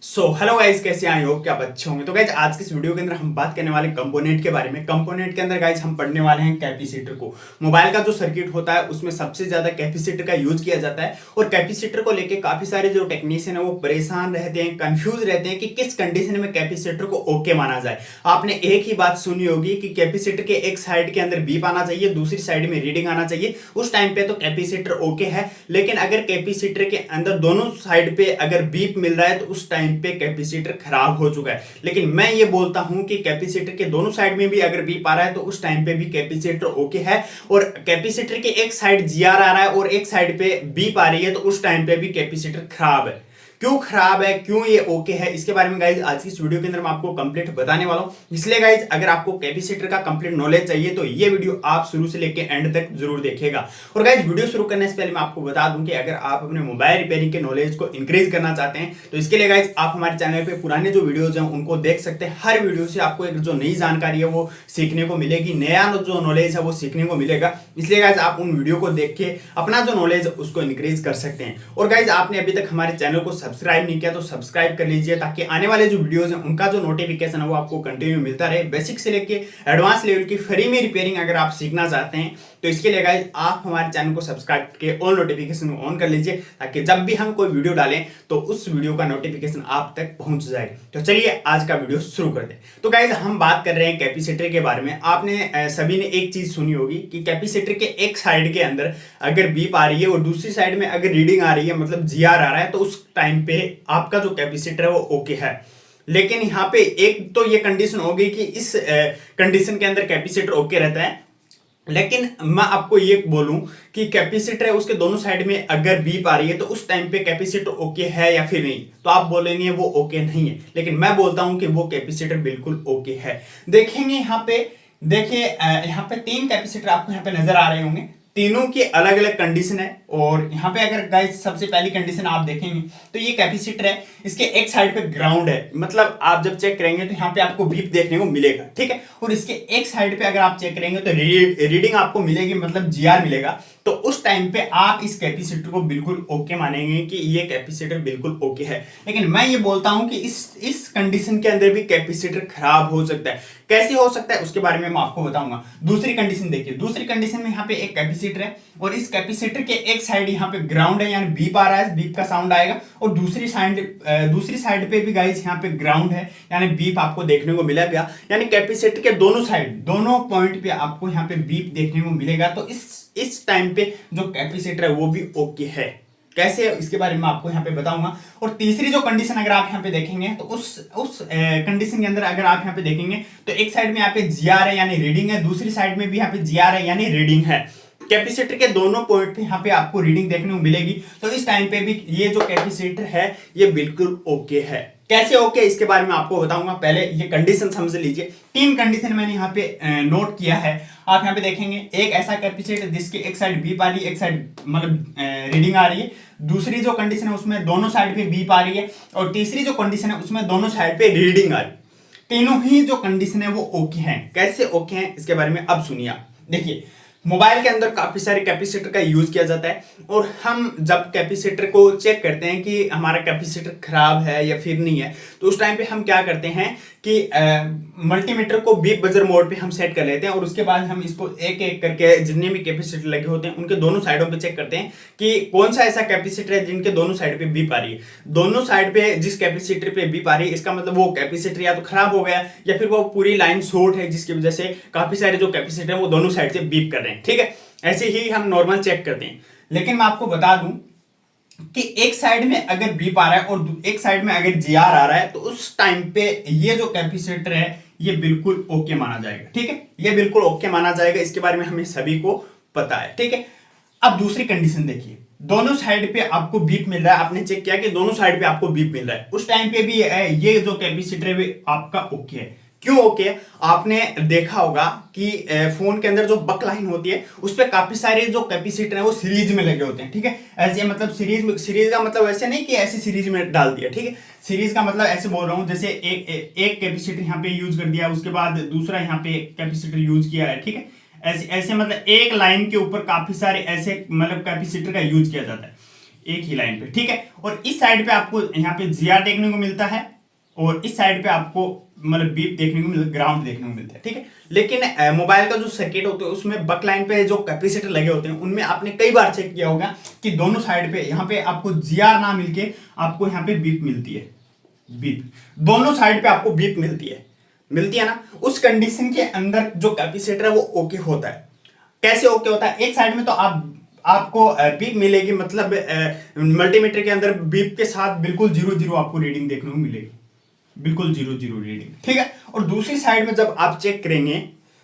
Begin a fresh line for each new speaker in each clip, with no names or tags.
Hello guys, कैसे आए हो? क्या आप अच्छे होंगे? तो गाइज आज के इस वीडियो के अंदर हम बात करने वाले कंपोनेंट के बारे में। कंपोनेंट के अंदर गाइज हम पढ़ने वाले हैं कैपेसिटर को। मोबाइल का जो सर्किट होता है उसमें सबसे ज्यादा कैपेसिटर का यूज किया जाता है और कैपेसिटर को लेके काफी सारे जो टेक्नीशियन है वो परेशान रहते हैं, कंफ्यूज रहते हैं कि किस कंडीशन में कैपेसिटर को ओके माना जाए। आपने एक ही बात सुनी होगी कि कैपेसिटर के एक साइड के अंदर बीप आना चाहिए, दूसरी साइड में रीडिंग आना चाहिए, उस टाइम पे तो कैपेसिटर ओके है। लेकिन अगर कैपेसिटर के अंदर दोनों साइड पे अगर बीप मिल रहा है तो उस टाइम पे कैपेसिटर खराब हो चुका है। लेकिन मैं ये बोलता हूं कि कैपेसिटर के दोनों साइड में भी अगर बीप आ रहा है तो उस टाइम पे भी कैपेसिटर ओके है, और कैपेसिटर के एक साइड जीआर आ रहा है और एक साइड पे बीप आ रही है तो उस टाइम पे भी कैपेसिटर खराब है। क्यों खराब है, क्यों ये ओके है, इसके बारे में गाइज आज की इस वीडियो के अंदर मैं आपको कंप्लीट बताने वाला हूं। इसलिए गाइज अगर आपको कैपेसिटर का कंप्लीट नॉलेज चाहिए तो ये वीडियो आप शुरू से लेकर एंड तक जरूर देखिएगा। और गाइज वीडियो शुरू करने से पहले मैं आपको बता दूं कि अगर आप अपने मोबाइल रिपेयरिंग के नॉलेज को इंक्रीज करना चाहते हैं तो इसके लिए गाइज आप हमारे चैनल पे पुराने जो वीडियोज हैं उनको देख सकते हैं। हर वीडियो से आपको एक जो नई जानकारी है वो सीखने को मिलेगी, नया जो नॉलेज है वो सीखने को मिलेगा। इसलिए गाइज आप उन वीडियो को देख के अपना जो नॉलेज उसको इंक्रीज कर सकते हैं। और गाइज आपने अभी तक हमारे चैनल को सब्सक्राइब नहीं किया तो सब्सक्राइब कर लीजिए ताकि आने वाले जो वीडियोस हैं उनका जो नोटिफिकेशन है वो आपको कंटिन्यू मिलता रहे। बेसिक से लेके एडवांस लेवल की फ्री में रिपेयरिंग अगर आप सीखना चाहते हैं तो इसके लिए गाइस आप हमारे चैनल को सब्सक्राइब करके ऑल नोटिफिकेशन ऑन कर लीजिए ताकि जब भी हम कोई वीडियो डालें तो उस वीडियो का नोटिफिकेशन आप तक पहुंच जाए। तो चलिए आज का वीडियो शुरू करते हैं। तो गाइस हम बात कर रहे हैं कैपेसिटर के बारे में। आपने सभी ने एक चीज सुनी होगी कि कैपेसिटर के एक साइड के अंदर अगर बीप आ रही है और दूसरी साइड में अगर रीडिंग आ रही है, मतलब जीआर आ रहा है, तो उस टाइम पे आपका जो कैपेसिटर है वो ओके है। लेकिन यहाँ पे एक तो ये कंडीशन हो गई कि इस कंडीशन के अंदर कैपेसिटर ओके रहता है। लेकिन मैं आपको ये बोलूं कि कैपेसिटर है उसके दोनों साइड में अगर बीप आ रही है तो उस टाइम पे कैपेसिटर ओके है या फिर नहीं, तो आप बोलेंगे वो ओके नहीं है। लेकिन मैं बोलता हूं कि वो कैपेसिटर बिल्कुल ओके है। देखेंगे यहाँ पे, देखिए यहाँ पे 3 कैपेसिटर आपको यहाँ पे नजर आ रहे होंगे। तीनों की अलग अलग कंडीशन है। और यहाँ पे अगर गाइस सबसे पहली कंडीशन आप देखेंगे तो ये कैपेसिटर है, इसके एक साइड पे ग्राउंड है, मतलब आप जब चेक करेंगे तो यहाँ पे आपको बीप देखने को मिलेगा, ठीक है। और इसके एक साइड पे अगर आप चेक करेंगे तो रीडिंग आपको मिलेगी, मतलब जीआर मिलेगा। तो उस टाइम पे आप इस कैपेसिटर को बिल्कुल ओके मानेंगे कि ये कैपेसिटर बिल्कुल ओके है। लेकिन मैं ये बोलता हूं कि इस कंडीशन के अंदर भी कैपेसिटर खराब हो सकता है। कैसे हो सकता है उसके बारे में मैं आपको बताऊंगा। दूसरी कंडीशन देखिए, दूसरी कंडीशन में यहाँ पे एक कैपेसिटर है और इस कैपेसिटर के एक साइड यहाँ पे ग्राउंड है, यानी बीप आ रहा है, बीप का साउंड आएगा। और दूसरी साइड पे भी गाइस यहाँ पे ग्राउंड है, यानी बीप आपको देखने को मिलेगा। यानी कैपेसिटर के दोनों साइड, दोनों पॉइंट पे आपको यहाँ पे बीप देखने को मिलेगा। तो इस टाइम पे जो कैपेसिटर है वो भी ओके है। कैसे, इसके बारे में आपको यहाँ पे बताऊंगा। और तीसरी जो कंडीशन अगर आप यहाँ पे देखेंगे तो उस कंडीशन के अंदर अगर आप यहाँ पे देखेंगे तो एक साइड में यहाँ पे जीआर है यानी रीडिंग है, दूसरी साइड में भी यहाँ पे जीआर है यानी रीडिंग है। कैपेसिटर के दोनों पॉइंट पे यहाँ पे आपको रीडिंग देखने को मिलेगी। तो इस टाइम पे भी ये जो कैपेसिटर है ये बिल्कुल ओके है। कैसे ओके इसके बारे में आपको बताऊंगा। पहले ये कंडीशन समझ लीजिए। 3 कंडीशन मैंने यहाँ पे नोट किया है। आप यहाँ पे देखेंगे एक ऐसा कैपेसिटर जिसके एक साइड बीप आ रही है, एक साइड मतलब रीडिंग आ रही है। दूसरी जो कंडीशन है उसमें दोनों साइड पे बीप आ रही है। और तीसरी जो कंडीशन है उसमें दोनों साइड पे रीडिंग आ रही है। तीनों ही जो कंडीशन है वो ओके हैं। कैसे ओके हैं इसके बारे में अब सुनिए आप। देखिए, मोबाइल के अंदर काफी सारे कैपेसिटर का यूज किया जाता है और हम जब कैपेसिटर को चेक करते हैं कि हमारा कैपेसिटर खराब है या फिर नहीं है तो उस टाइम पे हम क्या करते हैं कि मल्टीमीटर को बीप बजर मोड पे हम सेट कर लेते हैं और उसके बाद हम इसको एक एक करके जितने भी कैपेसिटर लगे होते हैं उनके दोनों साइडों पे चेक करते हैं कि कौन सा ऐसा कैपेसिटर है जिनके दोनों साइड पे बीप आ रही है। दोनों साइड पे जिस कैपेसिटर पे बीप आ रही है इसका मतलब वो कैपेसिटर या तो खराब हो गया या फिर वो पूरी लाइन शॉर्ट है जिसकी वजह से काफी सारे जो कैपेसिटर है वो दोनों साइड से बीप कर रहे हैं, ठीक है। ऐसे ही हम नॉर्मल चेक करते हैं। लेकिन मैं आपको बता दूं कि एक साइड में अगर बीप आ रहा है और एक साइड में अगर जीआर आ रहा है तो उस टाइम पे ये जो कैपेसिटर है ये बिल्कुल ओके माना जाएगा, ठीक है। ये बिल्कुल ओके माना जाएगा, इसके बारे में हमें सभी को पता है, ठीक है। अब दूसरी कंडीशन देखिए, दोनों साइड पे आपको बीप मिल रहा है। आपने चेक किया कि दोनों साइड पे आपको बीप मिल रहा है, उस टाइम पे भी ये जो कैपेसिटर है आपका ओके है। क्यों ओके? आपने देखा होगा कि फोन के अंदर जो बक लाइन होती है उस पर काफी सारे जो कैपेसिटर है वो सीरीज में लगे होते हैं, ठीक है। ऐसे मतलब सीरीज का मतलब ऐसे नहीं कि ऐसी सीरीज में डाल दिया, ठीक है। सीरीज का मतलब ऐसे बोल रहा हूं जैसे एक कैपेसिटर यहाँ पे यूज कर दिया, उसके बाद दूसरा यहाँ पे कैपेसिटर यूज किया है, ठीक है। ऐसे ऐसे मतलब एक लाइन के ऊपर काफी सारे ऐसे मतलब कैपेसिटर का यूज किया जाता है। एक ही लाइन पे, ठीक है। और इस साइड पे आपको यहाँ पे जीआर देखने को मिलता है और इस साइड पे आपको मतलब बीप देखने को मिलता है, ग्राउंड देखने को मिलता है, ठीक है। लेकिन मोबाइल का जो सर्किट होता है उसमें बक लाइन पे जो कैपेसिटर लगे होते हैं उनमें आपने कई बार चेक किया होगा कि दोनों साइड पे यहाँ पे आपको जीआर ना मिलके आपको यहाँ पे बीप मिलती है, बीप दोनों साइड पे आपको बीप मिलती है ना। उस कंडीशन के अंदर जो कैपेसिटर है वो ओके होता है। कैसे ओके होता है? एक साइड में तो आपको बीप मिलेगी, मतलब मल्टीमीटर के अंदर बीप के साथ बिल्कुल 0 आपको रीडिंग देखने को मिलेगी, बिल्कुल 0 रीडिंग, ठीक है। और दूसरी साइड में जब आप चेक करेंगे,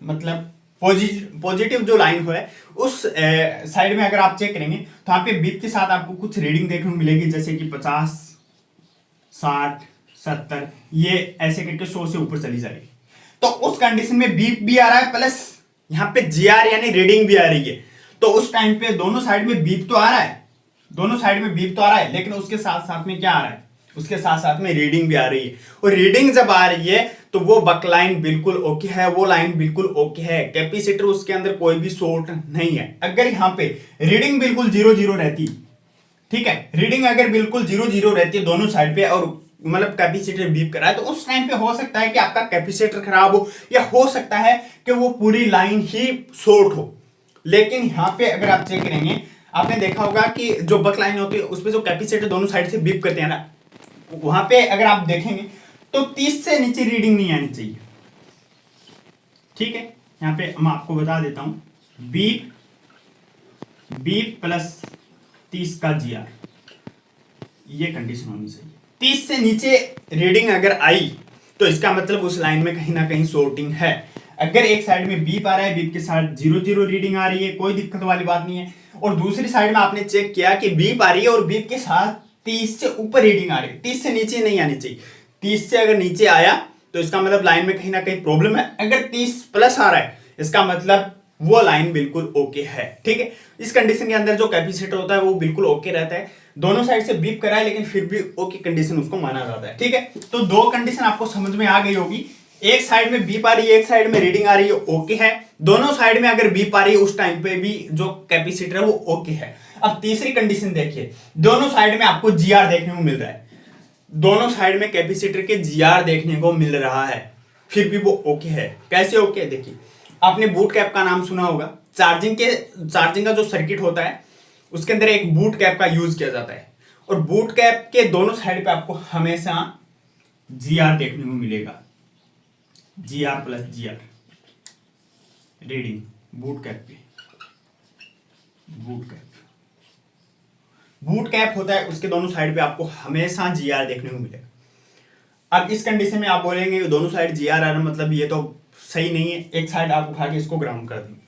मतलब पॉजिटिव जो लाइन है उस साइड में अगर आप चेक करेंगे तो यहाँ पे बीप के साथ आपको कुछ रीडिंग देखने को मिलेगी, जैसे कि 50, 60, 70, ये ऐसे करके 100 से ऊपर चली जाएगी। तो उस कंडीशन में बीप भी आ रहा है प्लस यहाँ पे जीआर यानी रीडिंग भी आ रही है। तो उस टाइम पे दोनों साइड में बीप तो आ रहा है, दोनों साइड में बीप तो आ रहा है, लेकिन उसके साथ साथ में क्या आ रहा है? उसके साथ साथ में रीडिंग भी आ रही है। और रीडिंग जब आ रही है तो वो बक लाइन बिल्कुल ओके है, वो लाइन बिल्कुल ओके है, कैपेसिटर उसके अंदर कोई भी शॉर्ट नहीं है। अगर यहाँ पे रीडिंग बिल्कुल 0 रहती, ठीक है, रीडिंग अगर बिल्कुल 0 रहती है दोनों साइड पे और मतलब कैपेसिटर बीप कर रहा है, तो उस टाइम पे हो सकता है कि आपका कैपेसिटर खराब हो या हो सकता है कि वो पूरी लाइन ही शॉर्ट हो। लेकिन यहाँ पे अगर आप चेक करेंगे, आपने देखा होगा कि जो बक लाइन होती है उसपे जो कैपेसिटर दोनों साइड से बीप करते हैं ना, वहां पे अगर आप देखेंगे तो 30 से नीचे रीडिंग नहीं आनी चाहिए, ठीक है। यहाँ पे मैं आपको बता देता हूं, बीप प्लस 30 का जीआर, ये कंडीशन होनी चाहिए। 30 से नीचे रीडिंग अगर आई तो इसका मतलब उस लाइन में कहीं ना कहीं शॉर्टिंग है। अगर एक साइड में बीप आ रहा है, बीप के साथ 0 रीडिंग आ रही है, कोई दिक्कत वाली बात नहीं है। और दूसरी साइड में आपने चेक किया कि बीप आ रही है और बीप के साथ 30 से ऊपर रीडिंग आ रही है, 30 से नीचे नहीं आनी चाहिए। 30 से अगर नीचे आया तो इसका मतलब लाइन में कहीं ना कहीं प्रॉब्लम है। अगर 30 प्लस आ रहा है इसका मतलब वो लाइन बिल्कुल ओके है, ठीक है। इस कंडीशन के अंदर जो कैपेसिटर होता है वो बिल्कुल ओके रहता है, दोनों साइड से बीप करा है लेकिन फिर भी ओके कंडीशन उसको माना जाता है, ठीक है। तो दो कंडीशन आपको समझ में आ गई होगी, एक साइड में बीप आ रही है, एक साइड में रीडिंग आ रही है, ओके है। दोनों साइड में अगर बीप आ रही है उस टाइम पे भी जो कैपेसिटर है वो ओके है। अब तीसरी कंडीशन देखिए, दोनों साइड में आपको जीआर देखने को मिल रहा है, दोनों साइड में कैपेसिटर के जीआर देखने को मिल रहा है, फिर भी वो ओके है। कैसे ओके? देखिए, आपने बूट कैप का नाम सुना होगा। चार्जिंग का जो सर्किट होता है उसके अंदर एक बूट कैप का यूज किया जाता है और बूट कैप के दोनों साइड पे आपको हमेशा जीआर देखने को मिलेगा, GR plus GR reading boot cap पे। बूट कैप होता है, उसके दोनों साइड पे आपको हमेशा जीआर देखने को मिलेगा। अब इस कंडीशन में आप बोलेंगे दोनों साइड जीआर आ रहा है, मतलब ये तो सही नहीं है, एक साइड आप उठा के इसको ग्राउंड कर देंगे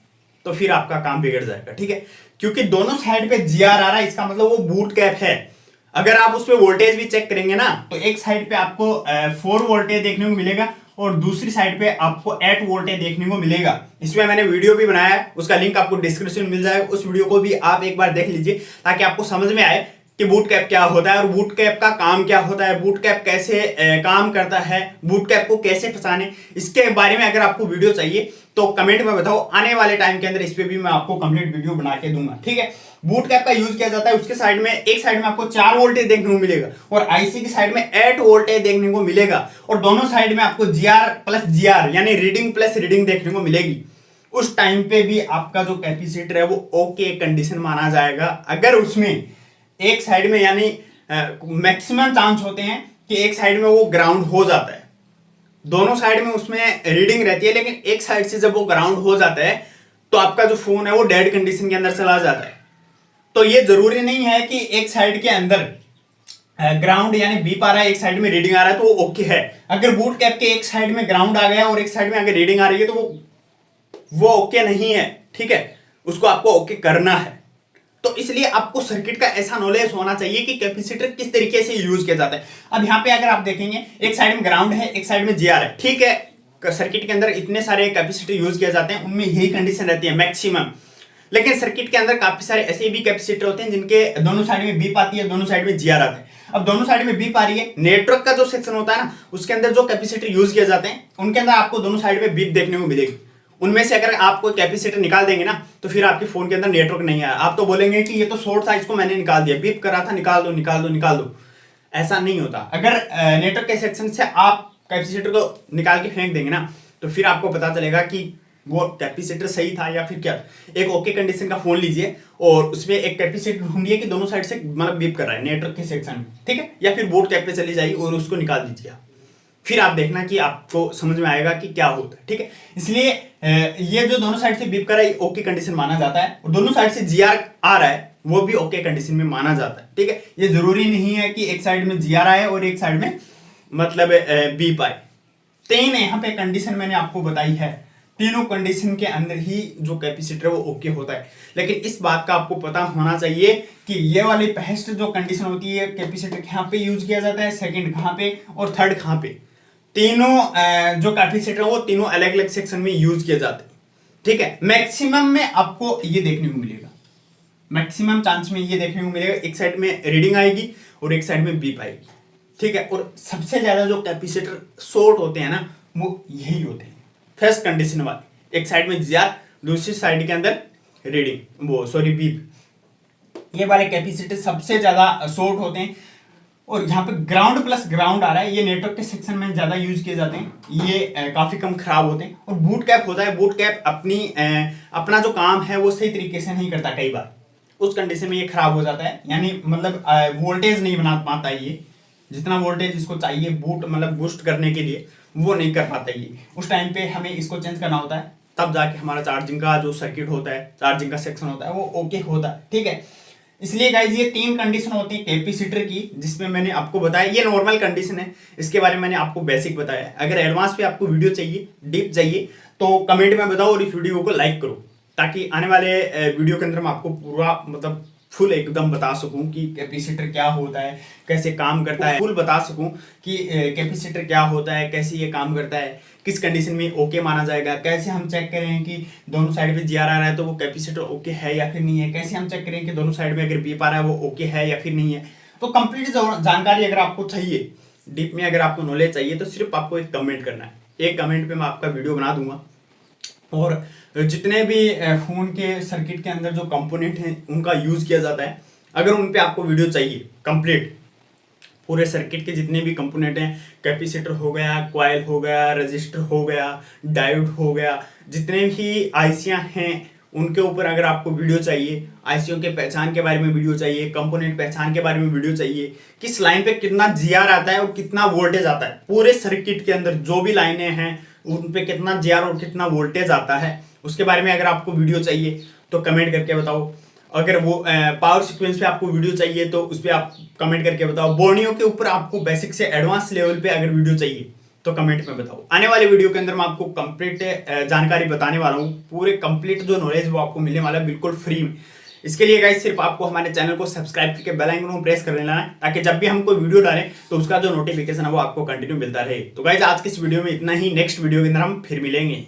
तो फिर आपका काम बिगड़ जाएगा, ठीक है। क्योंकि दोनों साइड पे जीआर आ रहा है इसका मतलब वो बूट कैप है। अगर आप उस पे वोल्टेज भी चेक करेंगे ना तो एक साइड पे आपको 4 वोल्टेज देखने को मिलेगा और दूसरी साइड पे आपको 8 वोल्टेज देखने को मिलेगा। इसमें मैंने वीडियो भी बनाया है, उसका लिंक आपको डिस्क्रिप्शन में मिल जाएगा, उस वीडियो को भी आप एक बार देख लीजिए ताकि आपको समझ में आए कि बूट कैप क्या होता है और बूट कैप का काम क्या होता है, बूट कैप कैसे काम करता है, बूट कैप को कैसे फंसाने, इसके बारे में अगर आपको वीडियो चाहिए तो कमेंट में बताओ, आने वाले टाइम के अंदर इस पे भी मैं आपको कंप्लीट वीडियो बना के दूंगा, ठीक है। बूट कैप का यूज किया जाता है, उसके साइड में एक साइड में आपको 4 वोल्टेज देखने को मिलेगा और आईसी की साइड में 8 वोल्टेज देखने को मिलेगा और दोनों साइड में आपको जीआर प्लस जीआर यानी रीडिंग प्लस रीडिंग देखने को मिलेगी। उस टाइम पे भी आपका जो कैपेसिटर है वो ओके कंडीशन माना जाएगा। अगर उसमें एक साइड में यानी मैक्सिमम चांस होते हैं कि एक साइड में वो ग्राउंड हो जाता है, दोनों साइड में उसमें रीडिंग रहती है, लेकिन एक साइड से जब वो ग्राउंड हो जाता है तो आपका जो फोन है वो डेड कंडीशन के अंदर चला जाता है। तो ये जरूरी नहीं है कि एक साइड के अंदर ग्राउंड यानी बीप आ रहा है, एक साइड में रीडिंग आ रहा है तो वो ओके है। अगर बूट कैप के एक साइड में ग्राउंड आ गया और एक साइड में अगर रीडिंग आ रही है तो वो ओके नहीं है, ठीक है, उसको आपको ओके करना है। तो इसलिए आपको सर्किट का ऐसा नॉलेज होना चाहिए कि कैपेसिटर किस तरीके से यूज किया जाता है। अब यहाँ पे अगर आप देखेंगे एक साइड में ग्राउंड है, एक साइड में जीआर है, ठीक है। सर्किट के अंदर इतने सारे कैपेसिटर यूज किए जाते हैं, उनमें यही कंडीशन रहती है मैक्सिमम। लेकिन सर्किट के अंदर काफी सारे ऐसे भी कैपेसिटर होते हैं जिनके दोनों साइड में बीप आती है, दोनों साइड में जीआर आता है। अब दोनों साइड में बीप आ रही है, नेटवर्क का जो सेक्शन होता है ना उसके अंदर जो कैपेसिटर यूज किए जाते हैं उनके अंदर आपको दोनों साइड में बीप देखने को मिलेगी। उनमें से अगर आप कोई कैपेसिटर निकाल देंगे ना तो फिर आपके फोन के अंदर नेटवर्क नहीं आया। आप तो बोलेंगे कि ये तो शॉर्ट था, इसको मैंने निकाल दिया, बीप कर रहा था, निकाल दो निकाल दो निकाल दो। ऐसा नहीं होता। अगर नेटवर्क के सेक्शन से आप कैपेसिटर को निकाल के फेंक देंगे ना तो फिर आपको पता चलेगा कि वो कैपेसिटर सही था या फिर क्या। एक ओके कंडीशन का फोन लीजिए और उसमें एक कैपेसिटर ढूंढिए कि दोनों साइड से मतलब बीप कर रहा है नेटवर्क के सेक्शन में, ठीक है, या फिर बोर्ड कैप पे चली जाइए और उसको निकाल दीजिए। फिर आप देखना कि आपको समझ में आएगा कि क्या होता है, ठीक है। इसलिए ये जो दोनों साइड से बीप कर रहा है ओके कंडीशन माना जाता है, और दोनों साइड से जीआर आ रहा है वो भी ओके कंडीशन में माना जाता है, ठीक है। ये जरूरी नहीं है कि एक साइड में जीआर आए और एक साइड में मतलब बीप आए। तीन यहाँ पे कंडीशन मैंने आपको बताई है, तीनों कंडीशन के अंदर ही जो कैपेसिटर वो ओके होता है। लेकिन इस बात का आपको पता होना चाहिए कि ये वाली फर्स्ट जो कंडीशन होती है कैपेसिटर कहाँ पे यूज किया जाता है, सेकंड कहाँ पे और थर्ड कहाँ पे। तीनों जो कैपेसिटर वो तीनों अलग अलग सेक्शन में यूज किए जाते हैं, ठीक है। मैक्सिमम में आपको ये देखने को मिलेगा, मैक्सिमम चांस में ये देखने को मिलेगा, एक साइड में रीडिंग आएगी और एक साइड में बीप आएगी, ठीक है। और सबसे ज्यादा जो कैपेसिटर शॉर्ट होते हैं ना वो यही होते हैं, फर्स्ट कंडीशन वाले, एक साइड में जीआर दूसरी साइड के अंदर रीडिंग वो सॉरी बीप। ये वाले कैपेसिटर सबसे ज्यादा शॉर्ट होते हैं। और यहाँ पे ग्राउंड प्लस ग्राउंड आ रहा है, ये नेटवर्क के सेक्शन में ज्यादा यूज किए जाते हैं, ये काफी कम खराब होते हैं। और बूट कैप होता है, बूट कैप अपना जो काम है वो सही तरीके से नहीं करता, कई बार उस कंडीशन में ये खराब हो जाता है, यानी मतलब वोल्टेज नहीं बना पाता ये, जितना वोल्टेज इसको चाहिए बूट मतलब बूस्ट करने के लिए वो नहीं कर पाता ये। उस टाइम पे हमें इसको चेंज करना होता है, तब जाके हमारा चार्जिंग का जो सर्किट होता है, चार्जिंग का सेक्शन होता है वो ओके होता है, ठीक है। इसलिए गाइज ये तीन कंडीशन होती है कैपेसिटर की, जिसमें मैंने आपको बताया ये नॉर्मल कंडीशन है, इसके बारे में मैंने आपको बेसिक बताया। अगर एडवांस पे आपको वीडियो चाहिए, डीप चाहिए, तो कमेंट में बताओ और इस वीडियो को लाइक करो, ताकि आने वाले वीडियो के अंदर मैं आपको पूरा मतलब फुल एकदम बता सकूं कि कैपेसिटर क्या होता है, कैसे काम करता है, फुल बता सकूं कि कैपेसिटर क्या होता है, कैसे ये काम करता है, किस कंडीशन में ओके माना जाएगा, कैसे हम चेक करें कि दोनों साइड में जीआर आ रहा है तो वो कैपेसिटर ओके है या फिर नहीं है, कैसे हम चेक करें कि दोनों साइड में अगर बीप आ रहा है वो ओके है या फिर नहीं है। तो कंप्लीट जानकारी अगर आपको चाहिए, डीप में अगर आपको नॉलेज चाहिए, तो सिर्फ आपको एक कमेंट करना है, एक कमेंट पे मैं आपका वीडियो बना दूंगा। और जितने भी फोन के सर्किट के अंदर जो कंपोनेंट हैं उनका यूज किया जाता है, अगर उन पे आपको वीडियो चाहिए कंप्लीट, पूरे सर्किट के जितने भी कंपोनेंट हैं, कैपेसिटर हो गया, कॉइल हो गया, रजिस्टर हो गया, डायोड हो गया, जितने भी आईसियां हैं उनके ऊपर अगर आपको वीडियो चाहिए, आईसीओ के पहचान के बारे में वीडियो चाहिए, कंपोनेंट पहचान के बारे में वीडियो चाहिए, किस लाइन पे कितना जीआर आता है और कितना वोल्टेज आता है, पूरे सर्किट के अंदर जो भी लाइनें हैं उन पे कितना जीआर और कितना वोल्टेज आता है, उसके बारे में अगर आपको वीडियो चाहिए तो कमेंट करके बताओ। अगर वो पावर सीक्वेंस पे आपको वीडियो चाहिए तो उस पर आप कमेंट करके बताओ। बोर्नियो के ऊपर आपको बेसिक से एडवांस लेवल पे अगर वीडियो चाहिए तो कमेंट में बताओ। आने वाले वीडियो के अंदर मैं आपको कंप्लीट जानकारी बताने वाला हूँ, पूरे कंप्लीट जो नॉलेज वो आपको मिलने वाला है बिल्कुल फ्री में। इसके लिए गाइस सिर्फ आपको हमारे चैनल को सब्सक्राइब करके बेल आइकन को प्रेस कर लेना है, ताकि जब भी हम कोई वीडियो डालें तो उसका जो नोटिफिकेशन है वो आपको कंटिन्यू मिलता रहे। तो गाइस आज की इस वीडियो में इतना ही, नेक्स्ट वीडियो के अंदर हम फिर मिलेंगे।